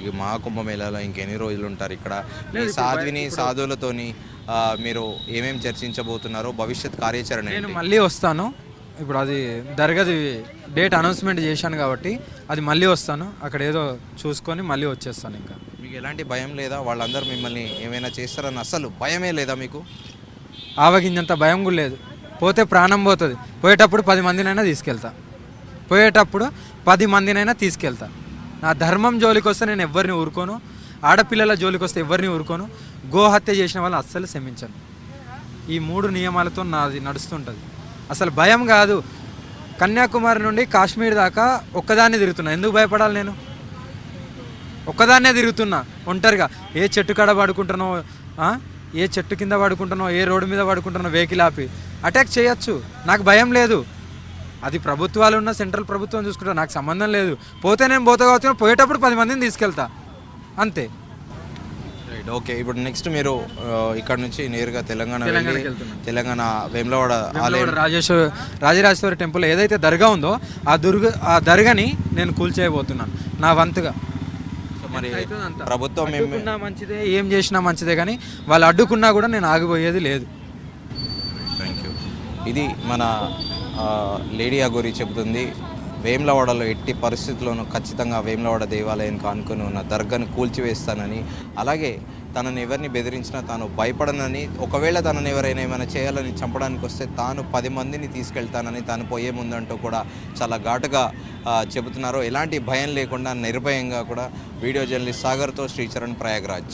ఈ మహాకుంభమేళాలో ఇంకెన్ని రోజులు ఉంటారు ఇక్కడ? మీ సాధువులతోని మీరు ఏమేమి చర్చించబోతున్నారో, భవిష్యత్ కార్యాచరణ నేను మళ్ళీ వస్తాను. ఇప్పుడు అది దర్గాది డేట్ అనౌన్స్మెంట్ చేశాను కాబట్టి అది మళ్ళీ వస్తాను. అక్కడ ఏదో చూసుకొని మళ్ళీ వచ్చేస్తాను. ఇంకా మీకు ఎలాంటి భయం లేదా? వాళ్ళందరూ మిమ్మల్ని ఏమైనా చేస్తారని అసలు భయమే లేదా మీకు? ఆవగింజంత భయం కూడా లేదు. పోతే ప్రాణం పోతుంది. పోయేటప్పుడు 10 మందినైనా తీసుకెళ్తా. పోయేటప్పుడు 10 మందినైనా తీసుకెళ్తా. నా ధర్మం జోలికి వస్తే నేను ఎవరిని ఊరుకోను. ఆడపిల్లల జోలికి వస్తే ఎవరిని ఊరుకోను. గోహత్య చేసిన వాళ్ళని అస్సలు క్షమించను. ఈ 3 నియమాలతో నాది నడుస్తుంటుంది. అసలు భయం కాదు. కన్యాకుమారి నుండి కాశ్మీర్ దాకా ఒక్కదాన్నే తిరుగుతున్నా. ఎందుకు భయపడాలి? నేను ఒక్కదాన్నే తిరుగుతున్నా ఒంటరిగా. ఏ చెట్టు కాడ పడుకుంటున్నావు, ఏ చెట్టు కింద పడుకుంటున్నావు, ఏ రోడ్డు మీద పడుకుంటున్నావు, వెహికల్ ఆపి అటాక్ చేయొచ్చు. నాకు భయం లేదు. అది ప్రభుత్వాలు ఉన్న సెంట్రల్ ప్రభుత్వం చూసుకుంటా, నాకు సంబంధం లేదు. పోతే నేను పోతా కావచ్చు, పోయేటప్పుడు 10 మందిని తీసుకెళ్తా అంతే. Right, okay. ఇప్పుడు నెక్స్ట్ మీరు ఇక్కడ నుంచి నేరుగా తెలంగాణ వేములవాడ ఆలయం రాజరాజేశ్వరి టెంపుల్ ఏదైతే దర్గా ఉందో ఆ దర్గాని నేను కూల్చేయబోతున్నాను నా వంతుగా. మరి ప్రభుత్వం మంచిదే, ఏం చేసినా మంచిదే, కానీ వాళ్ళు అడ్డుకున్నా కూడా నేను ఆగిపోయేది లేదు. Thank you. ఇది మన లేడీ అగోరి చెబుతుంది. వేములవాడలో ఎట్టి పరిస్థితుల్లోనూ ఖచ్చితంగా వేములవాడ దేవాలయానికి ఆనుకొని ఉన్న దర్గాను కూల్చివేస్తానని, అలాగే తనను ఎవరిని బెదిరించినా తాను భయపడనని, ఒకవేళ తనను ఎవరైనా ఏమైనా చేయాలని చంపడానికి వస్తే తాను 10 మందిని తీసుకెళ్తానని తాను పోయే ముందంటూ కూడా చాలా ఘాటుగా చెబుతున్నారు. ఎలాంటి భయం లేకుండా నిర్భయంగా కూడా. వీడియో జర్నలిస్ట్ సాగర్తో శ్రీచరణ్, ప్రయాగ్రాజ్.